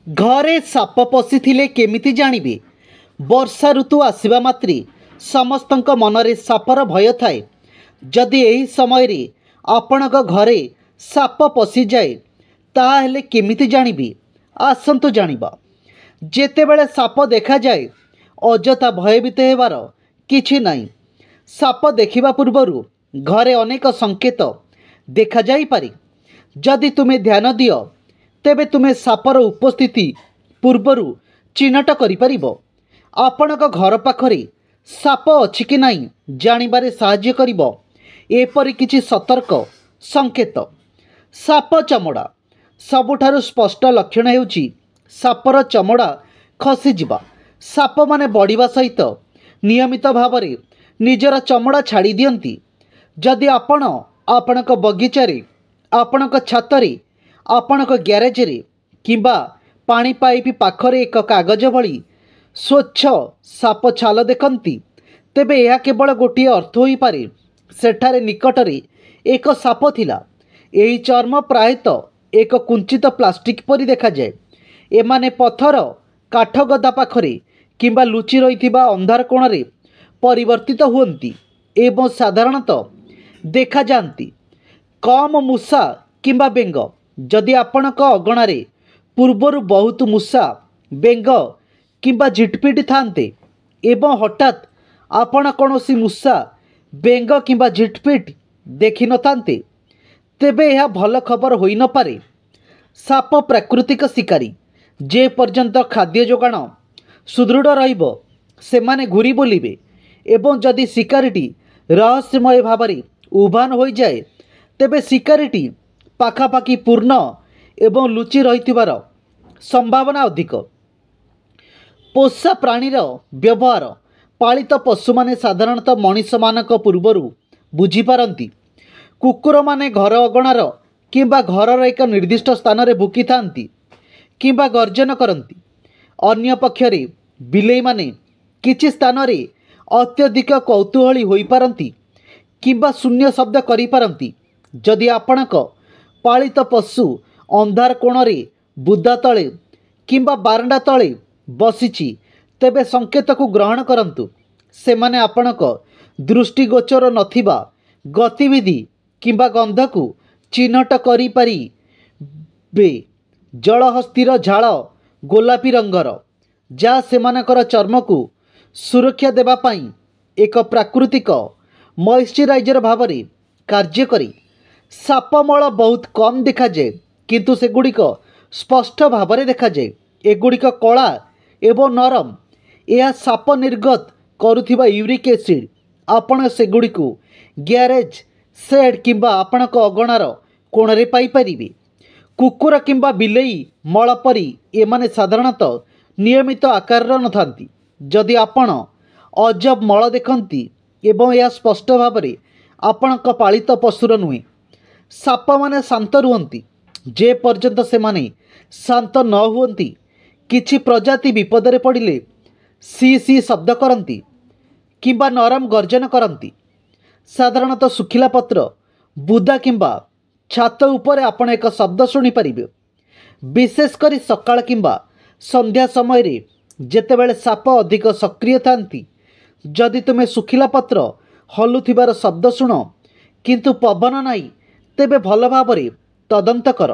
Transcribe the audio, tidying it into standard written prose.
घरे साप पशिथिले केमिति जानिबे। वर्षा ऋतु आसिबा मात्रे समस्तक मनरे सापर भय थाए। जदि एही समय रे आपणक घरे साप पशि जाए ताहेले केमिति जानिबे। आसंतु जानिबा। जेतेबेले साप देखा जाए अजथा भयभीत हेबार किछि नाही। साप देखिबा पूर्वरु घरे अनेक संकेत देखा जाई पारे। जदि तुमे ध्यान दियो तेबे तुमे सापर उपस्थिति पूर्वरु चिन्हट करि परिबो। आपणक घर पाखरे साप अछि कि नाही जानिबारे साहाय्य करिबो एपरि किछि सतर्क संकेत। साप चमड़ा सबुठारु स्पष्ट लक्षण हेउछि सापर चमड़ा खसी जिबा। साप माने बढ़िबा सहित नियमित भावरे निजर चमड़ा छाड़ी दियंती। जदि आपण आपणक बगीचारे, आपणक छातरे, आपणक ग्यारेज रे किंबा पानी पाइप पाखरे एक कागज भली स्वच्छ साप छाल देखंती तेबे यह केवल गोटे अर्थ होई पारे सेठारे निकटरे एक साप थिला। एही चर्म प्रायतः एक कुंचित प्लास्टिक परी देखा जाए। एमाने पथर काठ गदा पाखरे किंबा लुचि रहिथिबा अंधार कोणरे परिवर्तित हुअंती एवं साधारणतः देखा जाती। कम मूषा किंबा बेंग जदि आपणक अगणारे पूर्वरु बहुत मूषा बेंग किंबा झिटपिट थांते एवं हठात आपण कौनसी मूषा बेंग किंबा झिटपिट देखि न थांते तेबे यह भल खबर होई न पारे। साप प्राकृतिक शिकारी। जे पर्यंत खाद्य जोगाण सुदृढ़ रहिबो सेमाने घुरी बुलिबे एवं जदि शिकारीटी रहस्यमय भावरे उभान हो जाए तेबे शिकारीटी पाखापाखि पूर्ण एवं लुचि रहिथिबार संभावना अधिक। पोषा प्राणीर व्यवहार पालित पशु माने साधारणतः मनीष मानक पूर्वरु बुझी पारंती। कुकुर माने घर अगणार किंबा घरर एक निर्दिष्ट स्थान रे भुकी थांती किंबा गर्जन करंती। अन्य पक्षरे बिलेई माने किछि स्थान रे अत्यधिक कौतूहली होई पारंती किंबा शून्य शब्द करि पारंती। जदि आपणक पालित पशु अंधार कोणरे बुदा तले किंबा बारंडा तले बसिछि तेबे संकेत को ग्रहण करंतु। सेमाने आपणक दृष्टिगोचर नथिबा गतिविधि किंबा गंध को चिन्हट करि पारिबे। जलहस्तीर झाड़ गोलापी रंगर जा सेमानकर चर्म को सुरक्षा देबा पाई एक प्राकृतिक मॉइस्चराइजर भावरे कार्य करी। सापमल बहुत कम देखा जाए किंतु सेगुड़िक स्पष्ट भावरे देखा जाए। एगुड़िक कला एवं नरम। यह साप निर्गत करुथिबा यूरिक एसिड आपण सेगुड़िक ग्यारेज सेड किंबा आपणक अगणार कोणरे पाई परिबे। कुकुर किंबा बिलेई मल परी एमाने साधारणतः नियमित आकार नथांती। जदि आपण अजब मल देखंती एवं यह स्पष्ट भावरे आपणक पालित पशुर नुहे। साप माने शांत रुहंती जे पर्यंत से माने शांत न हुअंती। किछि प्रजाति विपदरे पड़िले सी सी शब्द करंती किंबा नरम गर्जन करंती। साधारणतः सुखिला पत्र बुदा किंबा छात उपरे आपण एक शब्द शुणी पारिबे। विशेष करी सकाळ किंबा संध्या समय रे जेतेबेले साप अधिक सक्रिय थांती। जदि तुमे सुखिला पत्र हलुथिबार शब्द शुण किंतु पवन नाई तेबे भल भावरे तदंत कर।